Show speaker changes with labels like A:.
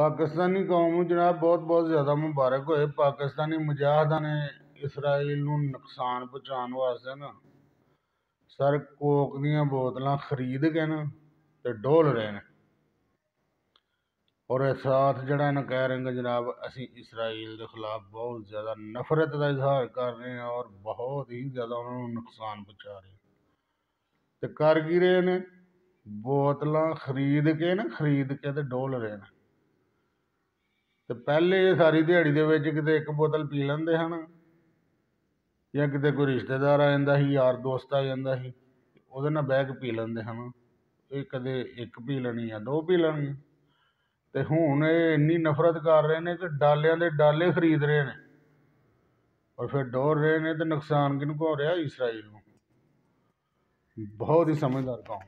A: पाकिस्तानी कौम नूं जनाब बहुत बहुत ज़्यादा मुबारक होए। पाकिस्तानी मुजाहिदां ने इसराइल नूं नुकसान पहुँचाउण वास्ते ना सर कोक दीयां बोतलां खरीद के ना ते डोल रहे हैं। और साथ जड़ा इन्हें कह रहे हैं जनाब असी इसराइल के खिलाफ बहुत ज़्यादा नफरत का इजहार कर रहे हैं और बहुत ही ज़्यादा उन्होंने नुकसान पहुँचा रहे हैं। तो कर की रहे ने बोतलां खरीद के ते डोल रहे हैं। तो पहले ये सारी दिहाड़ी दे विच किते एक बोतल पी लेंदे हन या किते कोई रिश्तेदार आ जांदा ही, यार दोस्त आ जांदा ही, उहदे नाल बैठ के पी लेंदे हन। ये कदे एक पी लेनी या दो पी लेनी। ते हुण ये इन्नी नफरत कर रहे हैं कि डालियां दे डाले खरीद रहे हैं और फिर डोल रहे हैं। तो नुकसान किन को हो रहा? इसराइल नूं। बहुत ही समझदार कौम।